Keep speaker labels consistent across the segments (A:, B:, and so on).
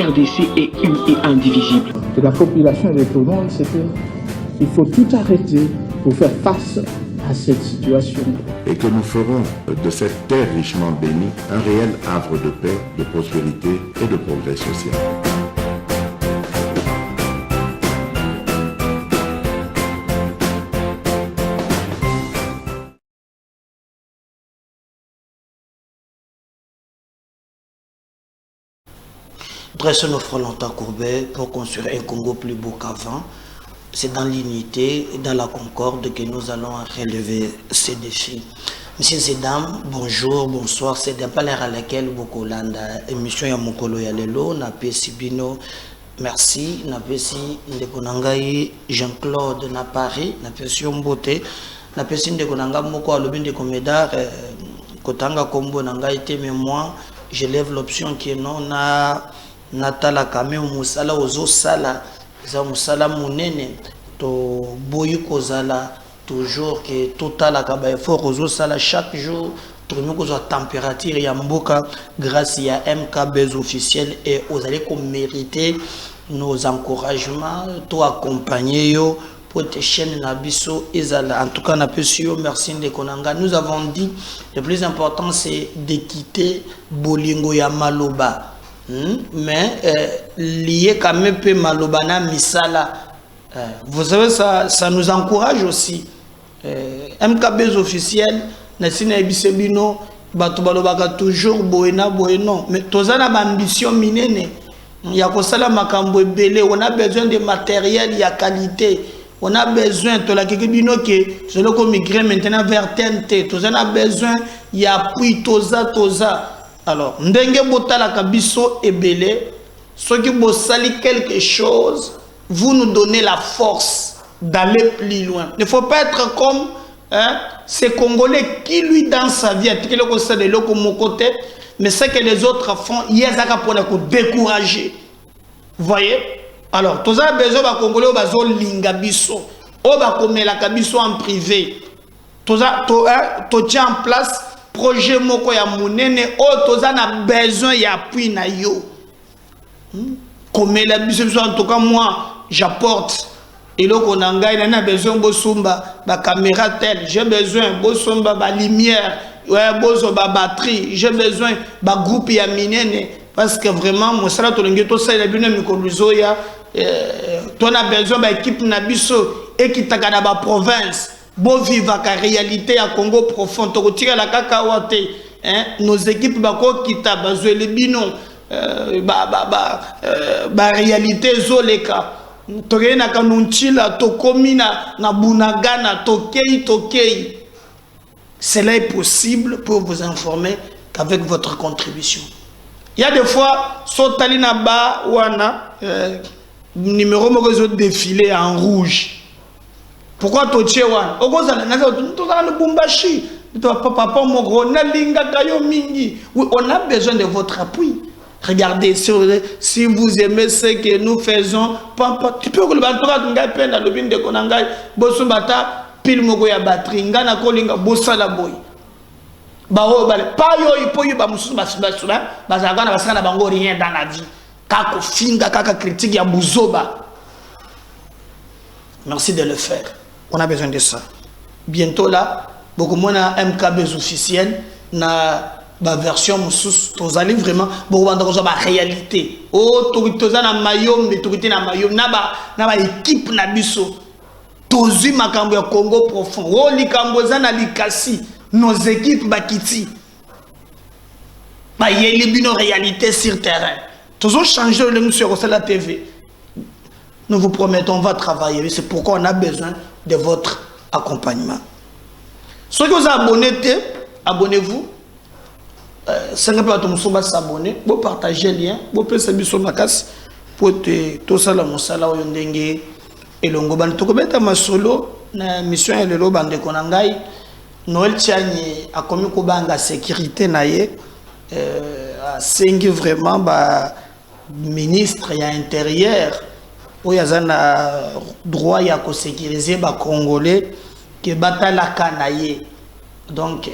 A: RDC est une et indivisible.
B: Et la population est étonnante, c'est qu'il faut tout arrêter pour faire face à cette situation.
C: Et que nous ferons de cette terre richement bénie un réel havre de paix, de prospérité et de progrès social.
D: Dressons nos fronts longtemps courbés pour construire un Congo plus beau qu'avant. C'est dans l'unité et dans la concorde que nous allons relever ces défis. Messieurs et dames, bonjour, bonsoir. C'est d'un palais à laquelle beaucoup l'anda émission ya mokolo ya lelo na pesi bino. Merci, na pesi ndeko nangai Jean-Claude na Paris, na pesi Mbote, na pesi ndeko nanga moko alobi ndeko Médard kotanga kombo nangai te, mais moi je lève l'option qui est non na natala kame musala ozo sala za musala munene to boyi kozala toujours que total à kaba effort ozo sala chaque jour tourner kozwa température ya mboka grâce à MKB officiel, et vous allez mériter nos encouragements to accompagner yo pour tes chaînes nabiso ezala. En tout cas na pesio merci de konanga. Nous avons dit le plus important c'est de quitter bolingo ya maloba. Mais lié quand même peu malobana misala. Vous savez, ça nous encourage aussi. MKB officiel, Nassina Ebisebino, Batubalobaka toujours boena boeno. Mais tozana ambition minene. Yakosala makambo belé. On a besoin de matériel, il y a qualité. On a besoin de la kekebino que je le migrer maintenant vers TNT. Tozana besoin, il y a appui toza. Alors, ndenge botala kabiso ebele, ceux qui bossali quelque chose, vous nous donnez la force d'aller plus loin. Il ne faut pas être comme ces Congolais qui, lui, dans sa vie, mais ce que les autres font, il y a ça pour les décourager. Vous voyez? Alors, tous les besoin de Congolais, ils ont lingabiso, ils ont la kabiso en privé. Tous les en place. Projet moko ya munene o toza na besoin ya appui na yo. Comme la biso en tout cas moi j'apporte et là qu'on a besoin bosumba ba caméra telle, j'ai besoin bosumba ba lumière, ouais bozo ba batterie, j'ai besoin ba groupe ya minene parce que vraiment moi sala to lengi to sala bino mikoluzo ya ton a besoin ba équipe na biso et qui takana ba province. Bon vivre la réalité à Congo profond, la cacahuate, nos équipes bako kita bazwe le bino, réalité zoleka, toke na kanunchila, tokomi na bunagana, tokei. Cela est possible pour vous informer qu'avec votre contribution. Il y a des fois, sotalina ba wana numéro mokozo défilé en rouge. Pourquoi tu es là? On a besoin de votre appui. Regardez, si vous aimez ce que nous faisons, tu peux pile mogo ya batterie ngana kolinga bosala boy bao bale pa yo ipoyo ba mususu basubasula bazagana basana bango rien dans la vie kako finga kaka critique ya buzoba. Merci de le faire. On a besoin de ça. Bientôt là, beaucoup moins na MKB officiel na ba version mususu tozali vraiment beaucoup banda ko ba réalité. Oh toza na mayom autorité na mayom na ba équipe na biso. Tozi makambo ya Congo profond. Oh likambo za na likasi nos équipes bakiti. Ba yeli bino réalité sur terrain. Tozo changer le monsieur sur la TV. Nous vous promettons, on va travailler. C'est pourquoi on a besoin de votre accompagnement. Ceux qui vous abonnez, abonnez-vous. C'est un peu à s'abonner. Vous partagez le lien. Vous pouvez s'abonner à la pour tout ça, la monsala, et l'ongo. Ban ma solo, na mission et le loban de Konangai. Noël Tiani a commis Kobanga sécurité naïe. A cinq vraiment, ministre et intérieur. Où il y a un droit à sécuriser les Congolais qui battent la canaille. Donc,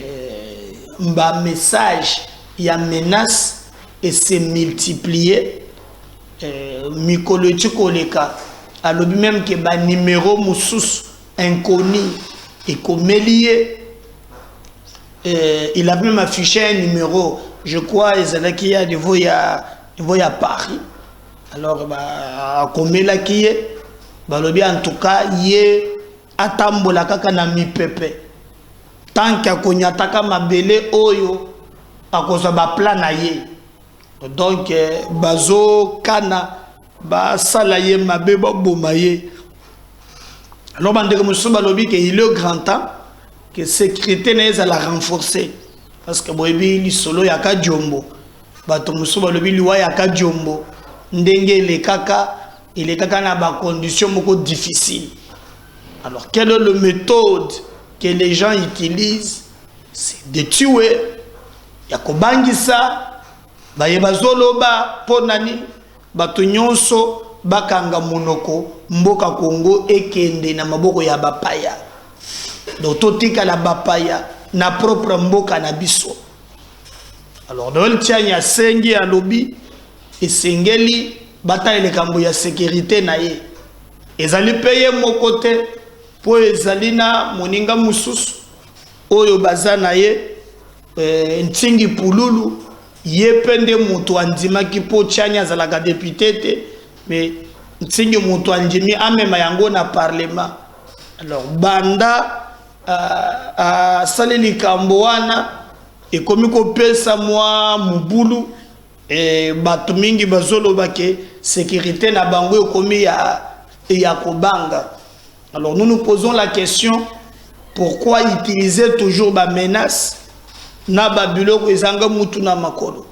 D: un message, il y a menace et c'est multiplié. mikolo tikoleka alobi même que ba numéro musus inconnu et comme lié il a même affiché un numéro, je crois, il y a des voix à Paris. Alors, comme il a qui est, en tout cas, il est atambola kaka na mi pepe. Tant qu'il y a konyataka mabele oyo, à cause de la plan na ye. Donc, bazo kana ba salaye mabe ba bomaye. Alors, bandeko musu balobi que il est au grand temps que sécurité n'est à la renforcer parce que boyebi li solo ya ka jombo bato musu balobi liwa ya ka jombo ndenge le kaka na ba conditions moko difficiles. Alors quelle est la méthode que les gens utilisent? C'est de tuer ya kobangisa bayeba zoloba ponani bato nyonso bakanga monoko mboka Congo ekende na maboko ya bapaya. Donc totika la bapaya na propre mboka na biso. Alors dans le tien ya sengi ya lobby et sengeli bataille le kambo ya sécurité na ye. Ezali payer mon côté pour ezali na moninga mususu oyo bazana ye ntingi pululu ye pende mutu andima kipo chanya za la député te mais ntingi mutu andimi amema yango na parlement. Alors banda saleli kamboana et comme ko pesa moi mubulu et batu mingi bazolo bake sécurité na bango komi ya kobanga. Alors nous nous posons la question, pourquoi utiliser toujours ba menace na babiloko ezanga mutu na makolo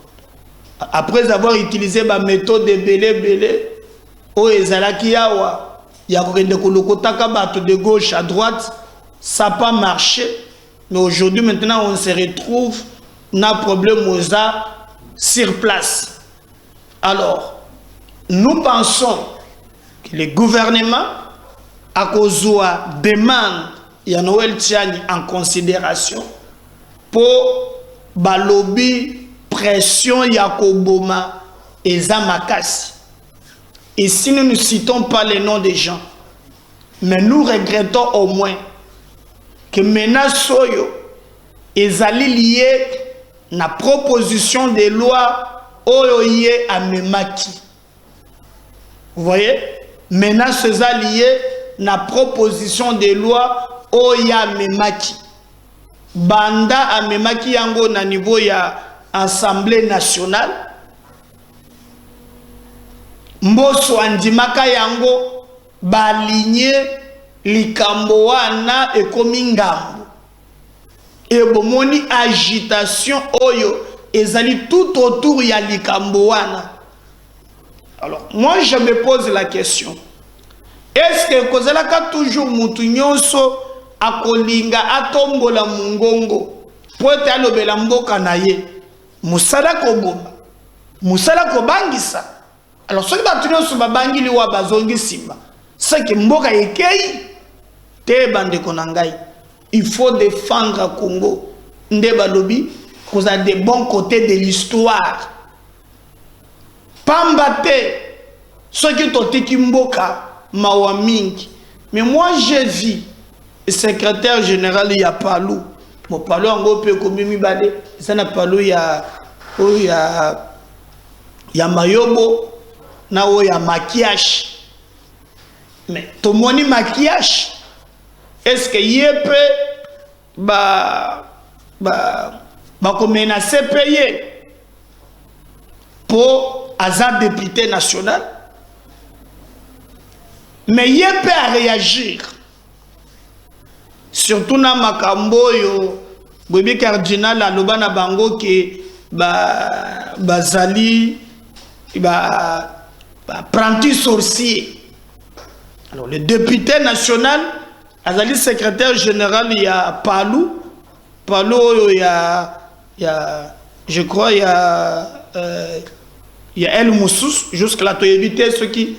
D: après avoir utilisé ba méthode belé o ezalaki yawa ya kokende kolokotaka bato de gauche à droite. Ça n'a pas marché, mais aujourd'hui, maintenant, on se retrouve dans un problème aux arts sur place. Alors, nous pensons que le gouvernement, à cause de la demande, il y a Noël Tiani en considération pour le lobby, pression, Yakoboma et Zamakasi. Et si nous ne citons pas les noms des gens, mais nous regrettons au moins que menace soyo ezali lié na proposition de loi oyo yé amemaki. Vous voyez, menace lié na proposition de loi oyo amemaki. Banda amemaki yango na niveau ya Assemblée nationale. Mboso andimaka yango baligné likambo wana ekomi ngambo et bomoni agitation oyo ezali tout autour ya likambo wana. Alors moi je me pose la question, est-ce que kozalaka toujours mutu nyonso akolinga atombola mungongo po ete alobela mboka na ye musala koboma musala kobangisa? Alors soki bato nyonso babangili wa bazongi nsima c'est que mboka ekei te bandeko na ngai. Il faut défendre Congo. Ndeba lobi, vous avez des bons côtés de l'histoire. Pambate, ceux qui ont été mboka, mawamingi. Mais moi j'ai vu le secrétaire général il y a Palou. Mon Palou en gros peut comme mibade, ça n'a Palou il y a Mayobo, na o ya maquillage. Mais tout mon maquillage. Est-ce que yé peut menacer payer pour Azad député national? Mais yé peut réagir. Surtout dans Makambo yo Bobi Cardinal à Lobana Bango qui bazali apprenti sorcier. Alors le député national Azali secrétaire général, il y a Palou, je crois, il y a El Moussous, jusque-là, tu as évité ceux qui,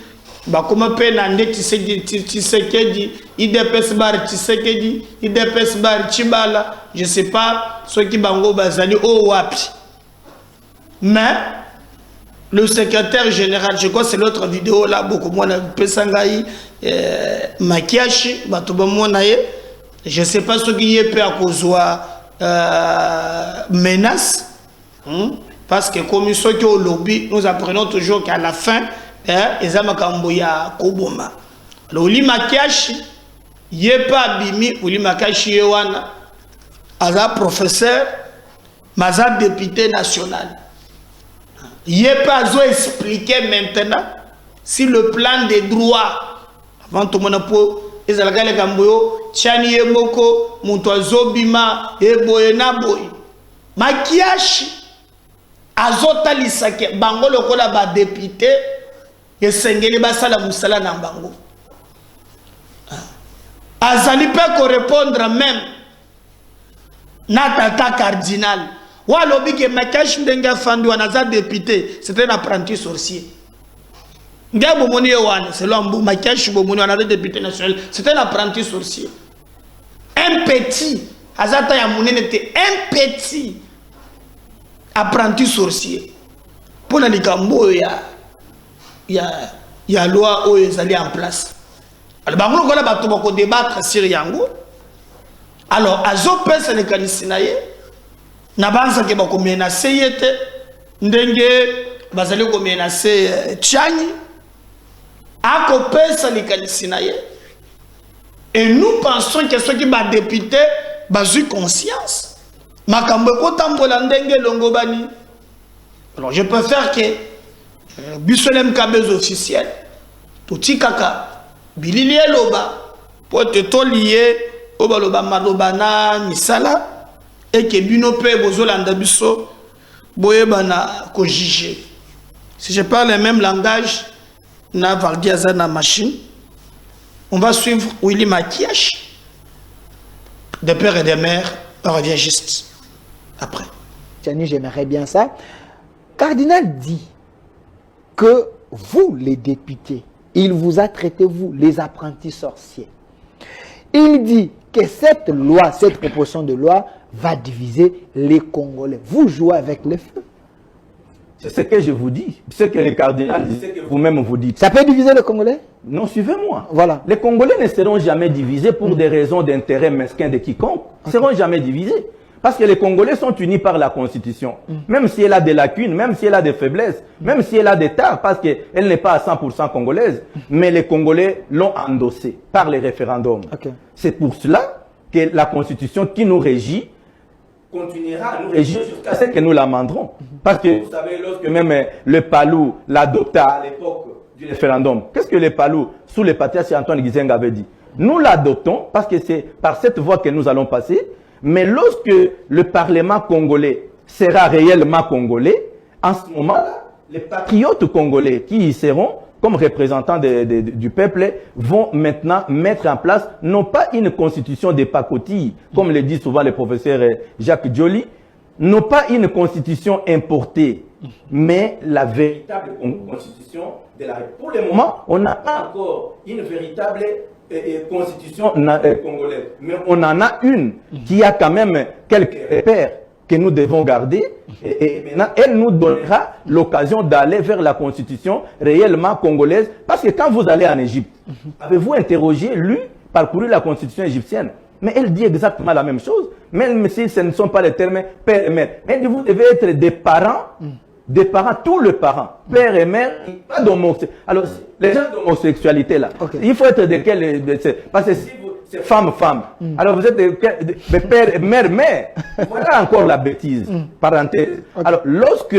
D: comment peine, tu sais que dit, IDPS bar, tu sais que dit, IDPS bar, Chibala, je ne sais pas, ceux qui bango bazali, oh wapi. Mais, le secrétaire général, je crois que c'est l'autre vidéo là, beaucoup moins de Pesangaï, Makiashi, je ne sais pas ce qui est à cause de menace, parce que comme ils sont au lobby, nous apprenons toujours qu'à la fin, ils ont Makamboya Koboma. Alors, Oli Makiashi, il n'y a pas Bimi, Oli Makiashi, Aza professeur, Maza député national. Il n'y a pas à expliquer maintenant si le plan des droits, avant tout le monde pour les Algales Gamboyo, Tchani Moko, Moutouazo Bima, Eboyena Boy. Makiashi, Azota Lisake, Bango le Kola ba député, et Sengeli Basala Moussala Nambango. Azali peut répondre même, Natata cardinal. Walobi que Makiashi Mdenga Fandu Anaza député, c'était un apprenti sorcier. Nga Bomoni Ewan, c'est l'homme Makiashi Bomoni Anaza député national, c'était un apprenti sorcier. Un petit, Azata Yamounen était un petit apprenti sorcier. Pour la Nikambo, il y a loi où ils allaient en place. Alors, Bango Gola Batobako débattre sur Yango. Alors, Azo Pes et les Kanisinaye. Nabanza ke bako menacé yete ndenge bazali ko menacé Tchani ako pesa likanisi ye. Et nous pensons que ceux qui va député bazu conscience makambo ko tambola ndenge longobani. Alors je préfère que Bisolem Kabez officiel tout kaka bilili eloba pour te tolier obaloba malobana misala. Et que Binope Bozolanda Bisso Boyebana ko juger. Si je parle le même langage, na Valdiaza na machine, on va suivre Willy Makiashi. De père et de mère, on revient juste après.
E: Tiani, j'aimerais bien ça. Cardinal dit que vous, les députés, il vous a traité, vous, les apprentis sorciers. Il dit que cette loi, cette proposition de loi, va diviser les Congolais. Vous jouez avec le feu.
F: C'est ce que je vous dis. Ce que le cardinal dit, ce que vous-même vous dites.
E: Ça peut diviser les Congolais?
F: Non, suivez-moi.
E: Voilà.
F: Les Congolais ne seront jamais divisés pour des raisons d'intérêt mesquin de quiconque. Ils ne seront jamais divisés. Parce que les Congolais sont unis par la Constitution. Même si elle a des lacunes, même si elle a des faiblesses, même si elle a des tares, parce qu'elle n'est pas à 100% congolaise. Mais les Congolais l'ont endossée par les référendums. C'est pour cela que la Constitution qui nous régit continuera à nous régir jusqu'à ce que nous l'amendrons. Parce que vous savez, lorsque même le Palou l'adopta à l'époque du référendum, qu'est-ce que le Palou, sous le patriarche Antoine Gizenga avait dit? Nous l'adoptons parce que c'est par cette voie que nous allons passer. Mais lorsque le Parlement congolais sera réellement congolais, en ce moment-là, les patriotes congolais qui y seront, comme représentants du peuple, vont maintenant mettre en place, non pas une constitution des pacotilles, comme le dit souvent le professeur Jacques Joly, non pas une constitution importée, mais la véritable constitution de la République. Pour le moment, on n'a pas encore une véritable constitution congolaise, mais on en a une qui a quand même quelques repères que nous devons garder, et maintenant elle nous donnera l'occasion d'aller vers la constitution réellement congolaise, parce que quand vous allez en Égypte, avez-vous interrogé, lu, parcouru la constitution égyptienne? Mais elle dit exactement la même chose, même si ce ne sont pas les termes père et mère. Elle dit vous devez être des parents, tous les parents, père et mère, pas d'homosexualité. Alors, les gens d'homosexualité là, il faut être de quel, parce que si vous, c'est femme. Alors vous êtes de père, mère. Voilà encore la bêtise. Parenthèse. Alors, lorsque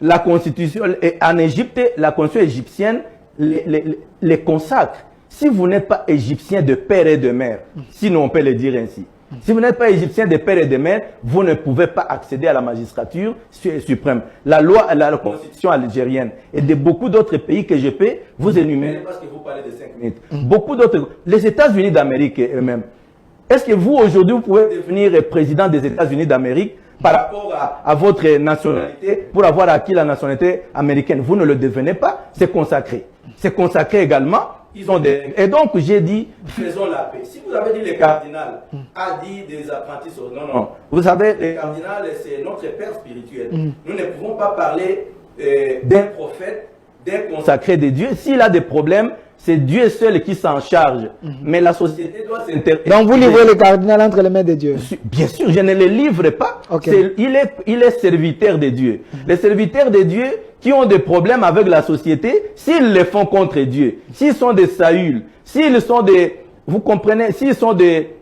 F: la constitution en Égypte, la constitution égyptienne les consacre. Si vous n'êtes pas égyptien de père et de mère, sinon on peut le dire ainsi. Si vous n'êtes pas égyptien de père et de mère, vous ne pouvez pas accéder à la magistrature suprême. La loi, la constitution algérienne et de beaucoup d'autres pays que je peux vous énumérer parce que vous parlez de 5 minutes. Beaucoup d'autres, les États-Unis d'Amérique eux-mêmes. Est-ce que vous, aujourd'hui, vous pouvez devenir président des États-Unis d'Amérique par rapport à votre nationalité, pour avoir acquis la nationalité américaine? Vous ne le devenez pas, c'est consacré. C'est consacré également. Ils ont des... Et donc, j'ai dit, faisons la paix. Si vous avez dit le cardinal a dit des apprentis, non. Vous savez, le cardinal, c'est notre père spirituel. Nous ne pouvons pas parler d'un prophète, d'un consacré de Dieu. S'il a des problèmes, c'est Dieu seul qui s'en charge. Mais la société doit s'intéresser.
E: Donc vous livrez le cardinal entre les mains de Dieu?
F: Bien sûr, je ne le livre pas.
E: Okay.
F: Il est serviteur de Dieu. Les serviteurs de Dieu qui ont des problèmes avec la société, s'ils les font contre Dieu, s'ils sont des Saül, s'ils sont des... Vous comprenez, s'ils sont des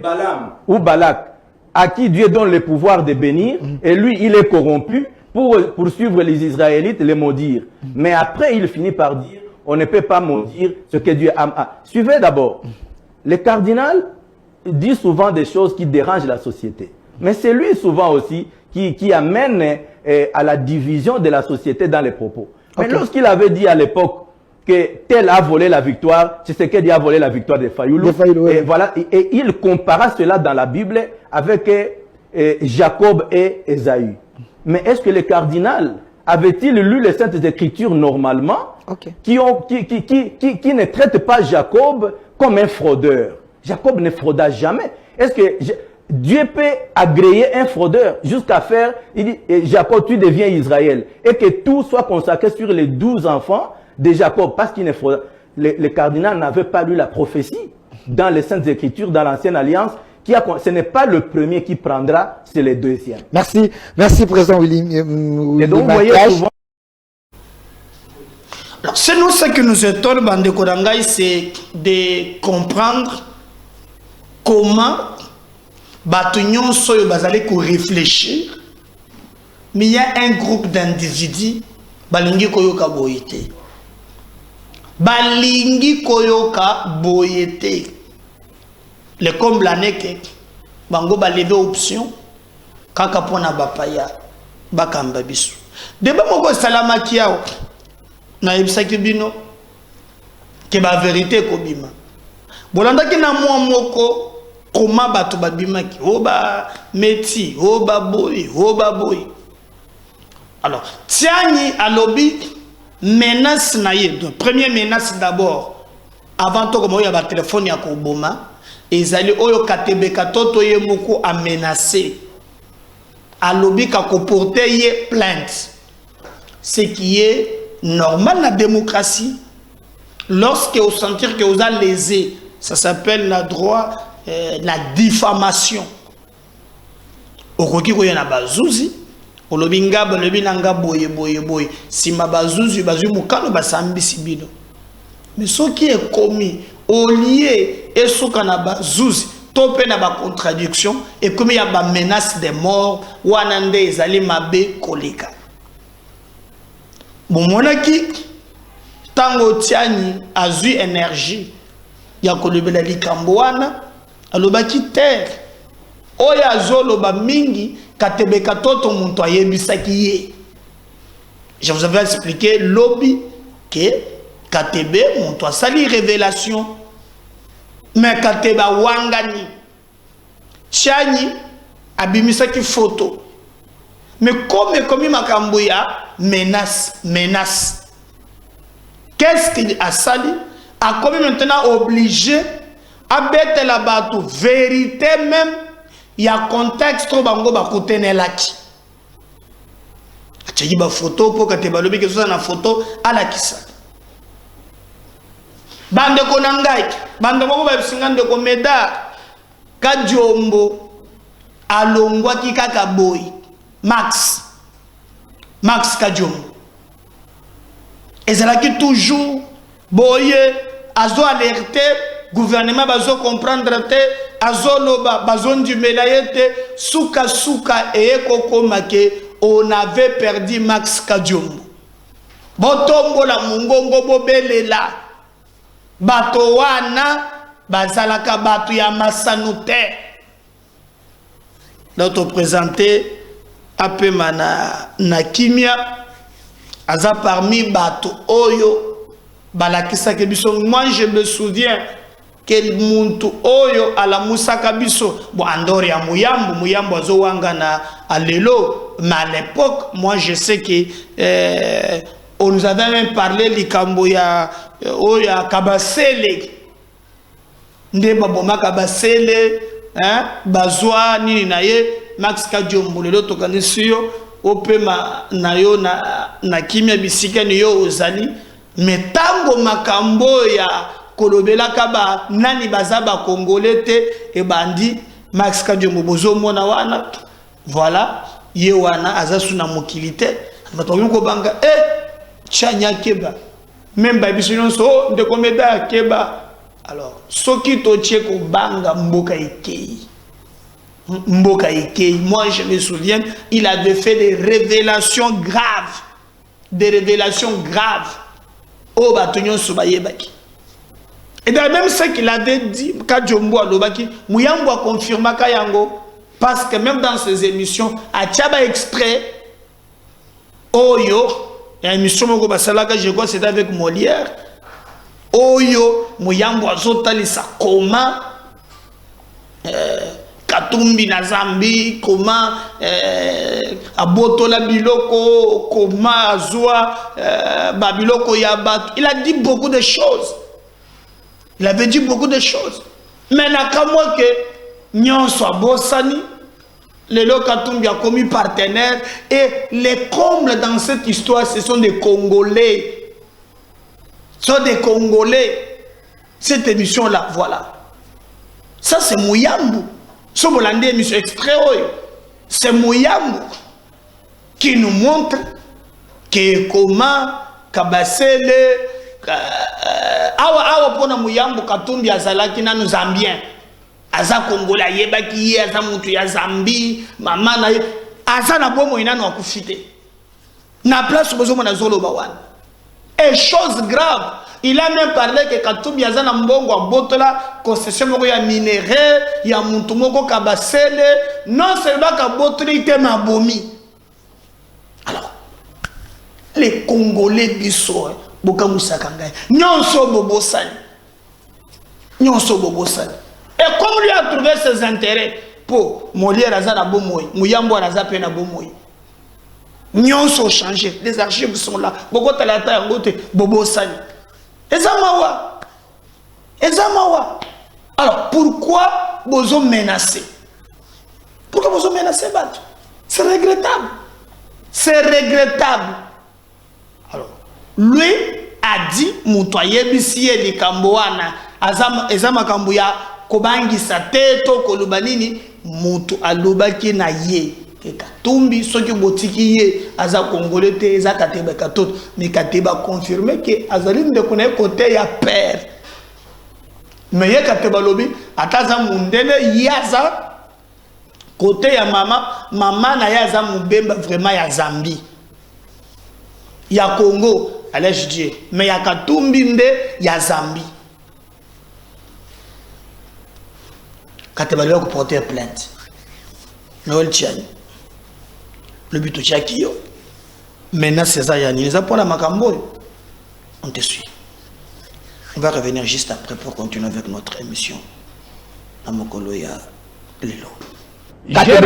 F: Balaam ou Balak, à qui Dieu donne le pouvoir de bénir, et lui, il est corrompu pour poursuivre les Israélites, les maudire. Mais après, il finit par dire, on ne peut pas maudire ce que Dieu a. Suivez d'abord. Le cardinal dit souvent des choses qui dérangent la société. Mais c'est lui souvent aussi qui amène à la division de la société dans les propos. Mais lorsqu'il avait dit à l'époque que tel a volé la victoire, c'est ce que Dieu a volé la victoire de Fayoulou. Et voilà, et il compara cela dans la Bible avec Jacob et Ésaü. Mais est-ce que le cardinal avait-il lu les Saintes Écritures normalement, qui ne traitent pas Jacob comme un fraudeur? Jacob ne frauda jamais. Est-ce que Dieu peut agréer un fraudeur jusqu'à faire, il dit, Jacob, tu deviens Israël, et que tout soit consacré sur les 12 enfants de Jacob, parce qu'il ne frauda. Le cardinal n'avait pas lu la prophétie dans les Saintes Écritures, dans l'Ancienne Alliance. Ce n'est pas le premier qui prendra, c'est le deuxième.
E: Merci, merci président William.
F: Et donc, vous voyez souvent...
D: Alors, c'est nous ce que nous étonne, Bande Korangaï, c'est de comprendre comment Batunion Soyo Bazale pour réfléchir, mais il y a un groupe d'individus, Balingi Koyoka Boyete. Balingi Koyoka Boyete. Le comble l'année que bango ba lever option kaka pona bapaya bakamba biso deba moko salama kiao na yebisaki bino ke ba vérité ko bima bolanda ki na mwa moko koma bato babima ki oba meti oba boy. Alors tiani alobi menace na ye. Donc première menace d'abord avant to comme ya ba téléphone ya ko boma. Ezali oyo katebeka toto ye moko a menacé. Alobi ka ko porter ye plainte. Ce qui est normal la démocratie. Lorsque vous sentir que vous avez lésé, ça s'appelle la droit, la diffamation. Okoki ko yana bazuzi, olobi ngaba lobi nanga boye. Si ma bazuzi mukano basambi sibino. Mais ce qui est commis au lieu et ce qu'on a bazuzi topé na ba contradiction et comme il y a ba menace de mort wanande ezali mabe koleka bon monaki tango tiani azui énergie ya kolobela likambo wana alobaki terre oya azoloba mingi katebeka toto muntu ayebisaki ye. Je vous avais expliqué lobby que katebe muntu asali révélation. Mais kateba wangani chani abimisaki photo. Mais comme makambuya menace. Qu'est-ce qu'il a sali? A comme maintenant obligé à bête la bateau vérité même. Il y a contexte trop bango bakutene laki. Achagi ba photo pour kateba lobi que ça na photo à la kisa. Bande konangai, bande moko ba singande ko meda kajombo alongwa ki kaka boy Max kajombo ezalaki toujours boye azo alerter gouvernement bazo comprendre te azo loba bazo ndimela yete suka ekoko make on avait perdu Max Kajombo botombo la mungongo bobelela bato wana bazalaka bato ya masanute d'auto présenté apema na kimia aza parmi bato oyo balakisa ke biso. Moi je me souviens que muntu oyo ala musaka biso bo andori ya muyambo azo wanga na alelo. Mais à l'époque moi je sais que on nous avait même parlé likambo ya oya kabasele nde baboma kabasele bazwa nini na ye Max Kajombo lelo tokanisi yo opema na yo na kimia bisika ni yo ozali metango makambo ya kolobela kaba nani bazaba congolais te e bandi Max Kadjombo bozo mona wana voilà ye wana azasu na mokilité batoyo ko banga chanya keba même ba biso nyonso de komeda keba. Alors soki totie ko banga mboka ikei moi je me souviens, il avait fait des révélations graves. Oh, Batonyon Soubayebaki. Et dans même ce qu'il avait dit, Kadjombo Alobaki, Mouyambo a confirmé Kayango, parce que même dans ses émissions, à Tchaba Exprès, oh yo, il y a une émission que je crois c'était avec Molière, oh yo, Mouyambo a zotali sa comment, Katumbi na Zambi, comment Abotola Biloko, comment Azua, Babiloko Yabat. Il a dit beaucoup de choses. Il avait dit beaucoup de choses. Mais nakamwa que Nyon soit Bossani, le Katumbi a commis partenaire et les combles dans cette histoire, ce sont des Congolais. Ce sont des Congolais. Cette émission-là, voilà. Ça, c'est Mouyambo. Ce Bollandais émission extrait, c'est Mouyambo qui nous montre que comment Kabasele, awa pona Mouyambo Katumbi azalaki na nous Zambien, aza Congolais yebaki aza mutu ya Zambi, mama na aza na bomo inano akufite. Na place bozo mona zolo bawana. Et chose grave, il a même parlé que Katumbi Azana Mbongo a botola concession moko ya minerai ya muntu moko kabasele non seulement ka botola ite mabomi. Alors les Congolais biso boka musakanga nyonso bobosani. Et comme lui a trouvé ses intérêts pour Molière Azana bomoy, Mouyambo Aza pena bomoy. Nyonso changé, les archives sont là. Boko talata yangote bobosani. Ezamawa. Alors, pourquoi vous menacez? Pourquoi vous menacez, Bat? C'est regrettable. Alors, lui a dit, Moutoye Bissier de Kamboana, Azama Kambuya, Kobangi Sateto, Kolubanini, Moutou Alubaki na ye. Katumbi, ceux qui botiki ye, Aza Congolais, Aza Kateba Katot, mais Kateba confirmé que Azalim de connaît côté ya père. Mais ya Kateba Lobi, Ataza Mundele, Yaza, côté ya maman na Yaza Mubemba, vraiment ya Zambie. Ya Congo, allez je dis, mais ya Katumbi nde, ya Zambie. Kateba Lobi a porté plainte. Noël Tiani. Le but de Tchakio. Maintenant, c'est ça, Yanni. Les apports à Makambo. On te suit. On va revenir juste après pour continuer avec notre émission. Amokoloya Lelo.
G: J'ai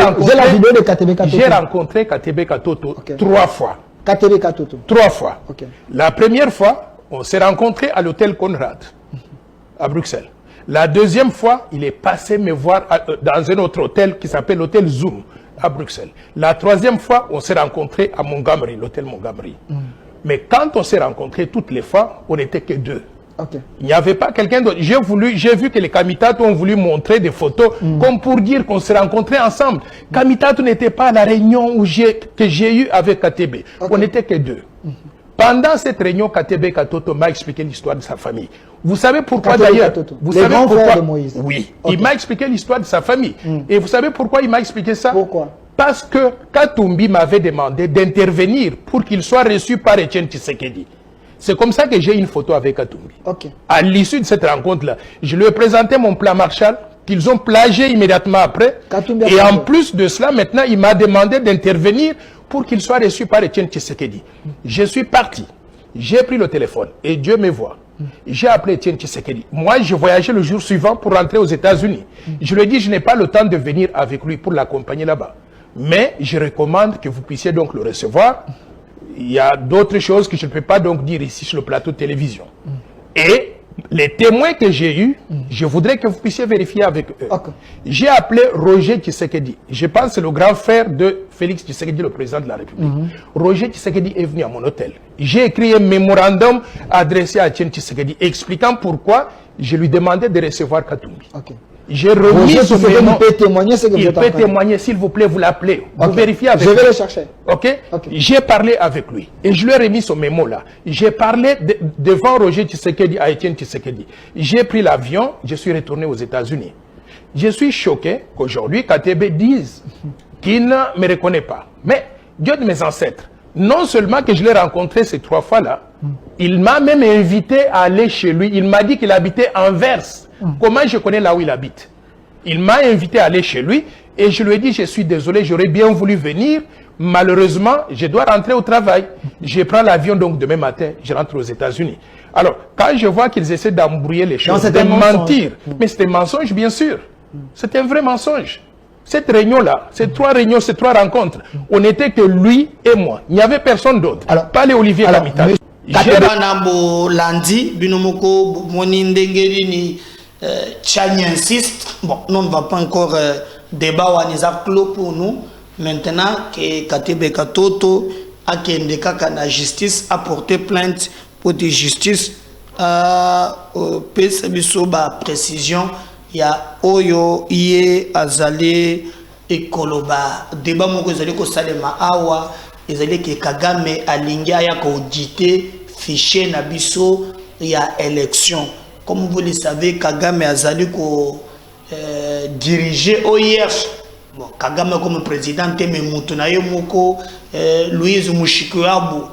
G: rencontré Katebe Katoto 3 fois.
E: Katebe Katoto.
G: 3 fois.
E: Okay.
G: La première fois, on s'est rencontrés à l'hôtel Conrad, à Bruxelles. La deuxième fois, il est passé me voir dans un autre hôtel qui s'appelle l'hôtel Zoom à Bruxelles. La troisième fois, on s'est rencontrés à Montgomery, l'hôtel Montgomery. Mais quand on s'est rencontrés toutes les fois, on n'était que 2.
E: Okay.
G: Il n'y avait pas quelqu'un d'autre. J'ai vu que les Kamitato ont voulu montrer des photos comme pour dire qu'on s'est rencontrés ensemble. Kamitato n'était pas à la réunion que j'ai eue avec KTB. Okay. On n'était que 2. Pendant cette réunion, KTB Katoto m'a expliqué l'histoire de sa famille. Vous savez pourquoi d'ailleurs? Vous savez pourquoi?
E: De Moïse.
G: Oui. Okay. Il m'a expliqué l'histoire de sa famille. Et vous savez pourquoi il m'a expliqué ça?
E: Pourquoi?
G: Parce que Katumbi m'avait demandé d'intervenir pour qu'il soit reçu par Etienne Tshisekedi. C'est comme ça que j'ai une photo avec Katumbi.
E: Okay.
G: À l'issue de cette rencontre-là, je lui ai présenté mon plan Marshall, qu'ils ont plagié immédiatement après. Et en plus de cela, maintenant, il m'a demandé d'intervenir pour qu'il soit reçu par Etienne Tshisekedi. Je suis parti. J'ai pris le téléphone et Dieu me voit. J'ai appelé Etienne Tshisekedi. Moi, je voyageais le jour suivant pour rentrer aux États-Unis. Je lui ai dit, je n'ai pas le temps de venir avec lui pour l'accompagner là-bas. Mais je recommande que vous puissiez donc le recevoir. Il y a d'autres choses que je ne peux pas donc dire ici sur le plateau de télévision. Et Les témoins que j'ai eus, je voudrais que vous puissiez vérifier avec eux.
E: Okay.
G: J'ai appelé Roger Tshisekedi. Je pense que c'est le grand frère de Félix Tshisekedi, le président de la République. Roger Tshisekedi est venu à mon hôtel. J'ai écrit un mémorandum adressé à Etienne Tshisekedi expliquant pourquoi je lui demandais de recevoir Katumbi.
E: Okay.
G: J'ai remis ce mémo.
E: Il peut témoigner ce que
G: il peut témoigner, s'il vous plaît, vous l'appelez. Vous vérifiez avec
E: lui. Je vais
G: lui.
E: le chercher.
G: Ok? J'ai parlé avec lui et je lui ai remis ce mémo-là. J'ai parlé devant Roger Tshisekedi à Etienne Tshisekedi. J'ai pris l'avion, je suis retourné aux États-Unis. Je suis choqué qu'aujourd'hui, KTB dise qu'il ne me reconnaît pas. Mais Dieu de mes ancêtres, non seulement que je l'ai rencontré ces 3 fois-là, il m'a même invité à aller chez lui. Il m'a dit qu'il habitait à Anvers. Comment je connais là où il habite? Il m'a invité à aller chez lui et je lui ai dit, je suis désolé, j'aurais bien voulu venir. Malheureusement, je dois rentrer au travail. Je prends l'avion donc demain matin, je rentre aux États-Unis. Alors, quand je vois qu'ils essaient d'embrouiller les choses, de mentir, mais c'était un mensonge, bien sûr. C'était un vrai mensonge. Cette réunion-là, ces 3 réunions, ces 3 rencontres, on n'était que lui et moi. Il n'y avait personne d'autre. Alors, pas les Olivier Kamitani.
D: Lundi, Binomoko, Monindengeri, Chani insiste. Bon, nous ne va pas encore débat ou un clos pour nous. Maintenant que Katebe Katoto a Kendeka na justice a porté plainte pour de justice PSBSOBA précision. Il y a Oyo, Iye, Azale et Koloba. Débat moko ezali ko salema awa, ezali ke Kagame alingia ya ko auditer fichier na biso ya élection. Comme vous le savez, Kagame azali ko diriger OIF. Bon, Kagame comme président, mais Moutunaye Moko, Louise Mouchikouabou,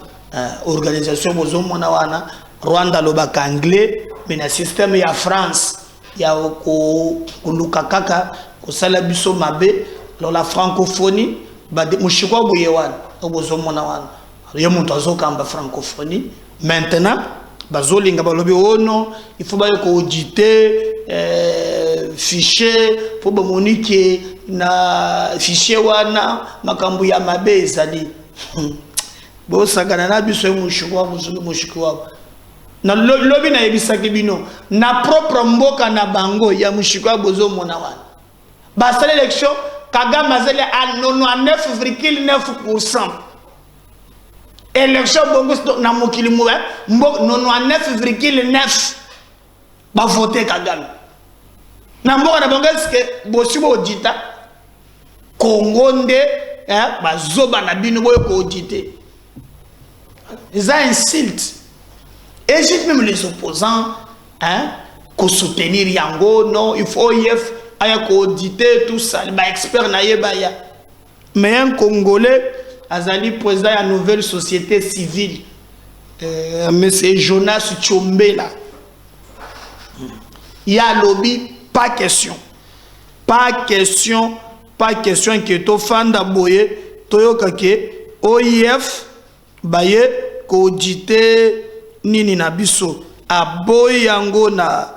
D: organisation Bozomona wana, Rwanda lobaka anglais, mais na système ya France. Il y a Lukakaka, Kosala Biso Mabe, la francophonie, Mouchikwa Bouyewan, Obozomonawan, Yamontazo Kamba francophonie. Maintenant, Bazolinga Balobi, oh non, il faut auditer, fichier, pour moniquer, na fichier wana, Makambu ya Mabe Zali. Bo Saganana Biso Mouchikwa, Mouchikwa. Na lobi na ebisaki bino na propre mboka na bango ya Mushikwa bozo mona wana basala élection Kagame azali à 99,9%. Élection bongo na mokili mwe mbok 99,9 ba voter Kagame na mboka na bango eske bosibo audita Congo nde bazoba na bino boyo ko auditer. Ça insulte. Et juste même les opposants, qu'on soutenir Yango, non, il faut IF, auditer tout ça, les experts naïbaya. Mais un Congolais, Azali président de la nouvelle société civile, M. Jonas Tchombela. Il y a lobby, pas question. Pas question que to fanda boye, toyokake, OIF, baye, auditer. Nini na biso aboy yango na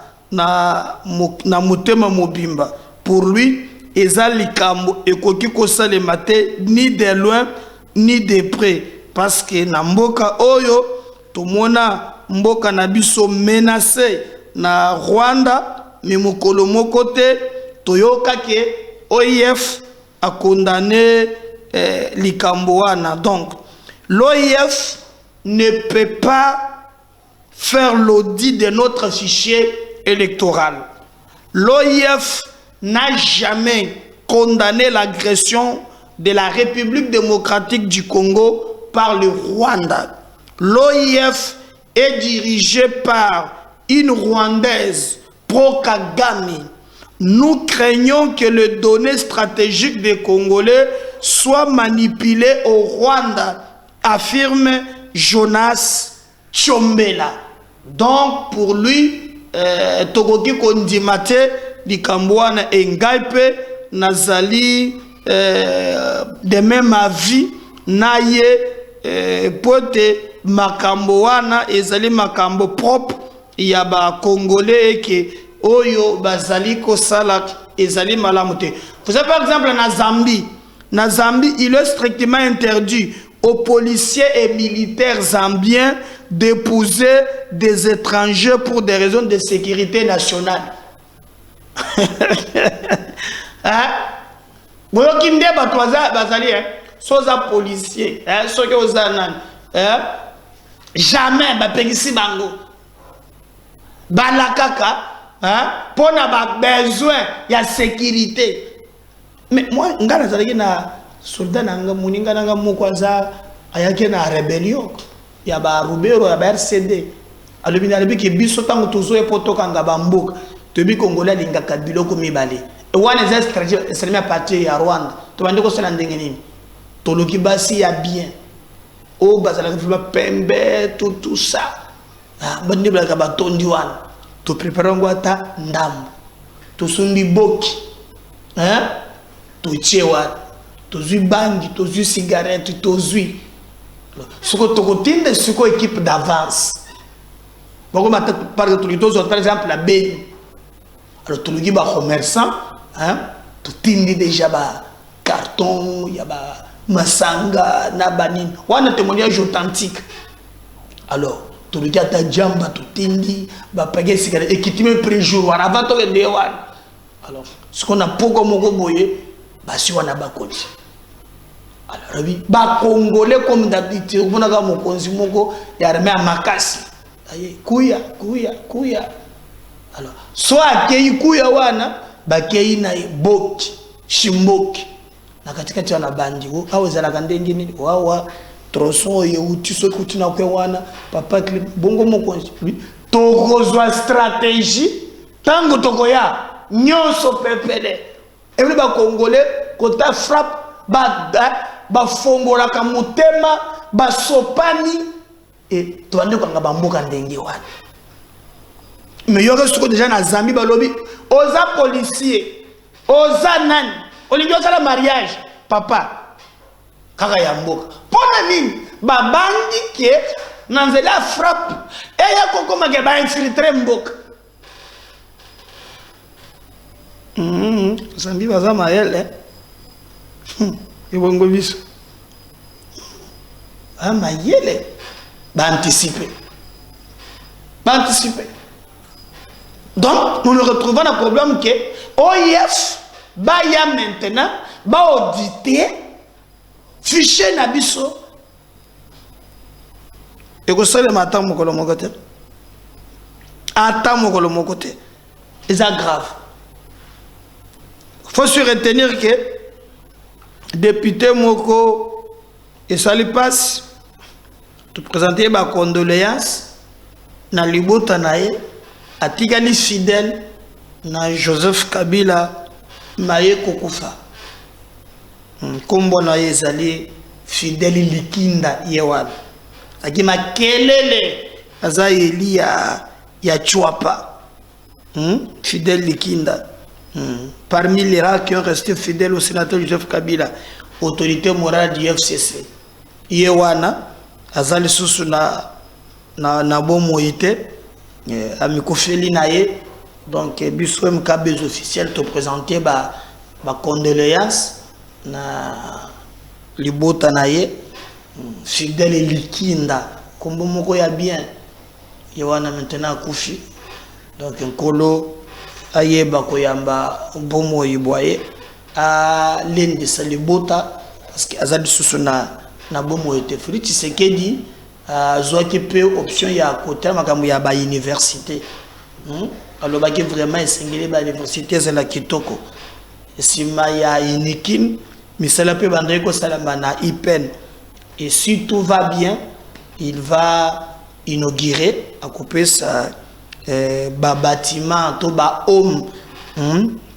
D: motema mobimba pour lui ezali kambo ekoki kosalema te ni de loin ni de près parce que na mboka oyo tomona mboka na biso menacé na Rwanda mi mokolo moko te toyoka ke OIF a condamné likambo wana. Donc l'OIF ne peut pas faire l'audit de notre fichier électoral. L'OIF n'a jamais condamné l'agression de la République démocratique du Congo par le Rwanda. L'OIF est dirigé par une Rwandaise pro-Kagame. Nous craignons que les données stratégiques des Congolais soient manipulées au Rwanda, affirme Jonas Tchombela. Donc pour lui, Togoki Kondimate, Likambouana Engaipe, Nazali, de même avis, Naye, Pote, Makamboana, Ezali Makambo propre, Yaba Congolais qui Oyo, Bazali Kosalak, Ezali Malamute. Vous savez par exemple na Zambie. Il est strictement interdit aux policiers et militaires zambiens d'épouser des étrangers pour des raisons de sécurité nationale. Hein? Boyoki nde bato bazali soza policier, soki oza nani, jamais bapengisi bango balakaka pona ba besoin ya sécurité. Mais moi nga nazalaki na soldat nanga muninga nanga moko aza ayaki na rébellion ya ba Rubero ya ba RCD alobi na lebi ke biso tango tozo epotoka nga bamboka tobi Congolais lingaka biloko mibale wana les étrangers c'est parti ya Rwanda to bande ko sala ndenge nini toloki basi ya bien o bazala ka pembe tout ça bande bla ka batondi wana to préparer ngwata ndambo to sumbi boki to chewa to zui bangi to zui cigarette to zui soko to kotinde soko équipe d'avance bako mata par exemple la B alors to lugi ba commerçant to tindi déjà ba carton ya ba masanga na banine wana témoignage authentique alors to lugi ata jamba to tindi ba paguer cigarette et qui me préjour avant to de wana alors ce qu'on a poko moko boye basi wana bakoli alors oui ba congolais comme d'habitude on a mokonzi moko ya armée à makasi aye kuya alors soit kei kuya wana ba kei na boki shimoki na katikati wana bandi au zala kandenge nini wawa tronçon ye uti so kutina kwe wana papa bongo mokonzi tokozwa stratégie tango tokoya nyonso pepele et ba congolais kota frappe ba fongola ka mutema ba sopani et to ande ko ngaba mboka ndenge wana mais yo reste déjà na zambi balobi oza policier oza nani olingi osala mariage papa kaka ya mboka pona nini babandi ke na nzela frappe eya kokoma ke ba infiltrer mboka zambi baza mayele ibongo biso mayele ba anticiper donc nous nous retrouvons dans le problème que OIF ba ya maintenant ba auditer fichier na biso et que ça le matin mokolo mokote ata mokolo mokote c'est grave. Faut se retenir que député Moko et ça lui passe de présenter ma condoléance na libota nae atikali fidèle na Joseph Kabila maye kokufa kombo na ezali fidèle likinda yewana akima kelele aza eli ya chwapa fidèle likinda. Parmi les rares qui ont resté fidèles au sénateur Joseph Kabila, autorité morale du FCC, Yewana, Azali Susu na Bomoïte, Amikofeli Naye, donc Bissou MKB officiel te présenter ma condoléance na Libota Naye, fidèle et likinda, comme Moko ya bien, Yewana maintenant Koufi, donc un colo. Ayeba koyamba bomo yiboye a l'ende salibota parce que azali susu na bomo ete friti sekedi zoaki pe option ya côté makambo ya ba université alors ba ki vraiment esengeli ba université za la kitoko sima ya inikin misala pe bandre ko salama na IPEN et si tout va bien il va inaugurer à couper ça ba bâtiment to ba homme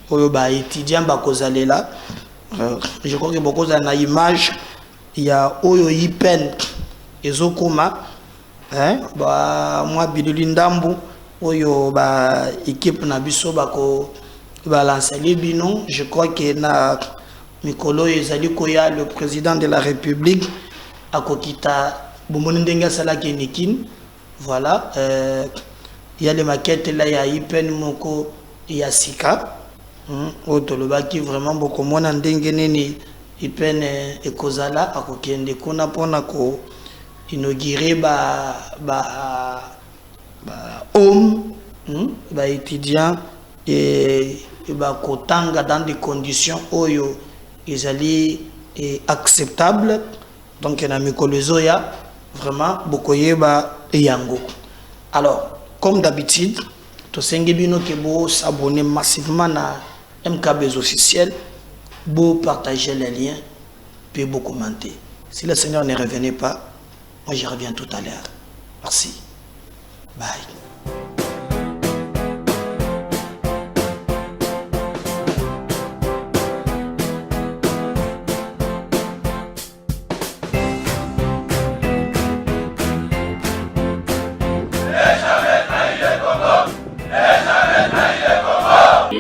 D: oyo ba étudiant ba kozalela je crois que beaucoup na image il y a oyo IPEN ezokoma ba moi Bilili Ndambu oyo ba équipe na biso ba ko balancer les bino je crois que na mikolo ezali koya le président de la République akokita bomoni ndenga sala kenikin voilà il y a les maquettes là, il y a IPEN Moko, il y a Sika. Qui vraiment beaucoup moins d'engeneni IPEN et Kozala, à Kokende Kona Ponako, inauguré homme, étudiant et kotanga dans des conditions oyo ils acceptables. Donc na mikolo zoya vraiment bokoyeba yango. Alors comme d'habitude to sengi bino ke bo s'abonner massivement na MKBz officiel, bo partager les liens puis bo commenter. Si le Seigneur ne revenait pas, moi je reviens tout à l'heure. Merci. Bye.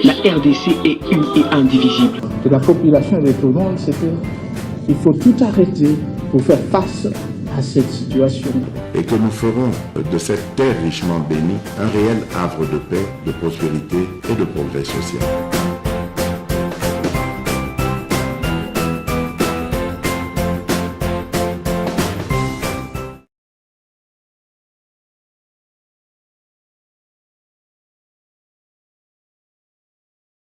A: La RDC est une et indivisible.
B: De la population de tout le monde, c'est qu'il faut tout arrêter pour faire face à cette situation.
C: Et que nous ferons de cette terre richement bénie un réel havre de paix, de prospérité et de progrès social.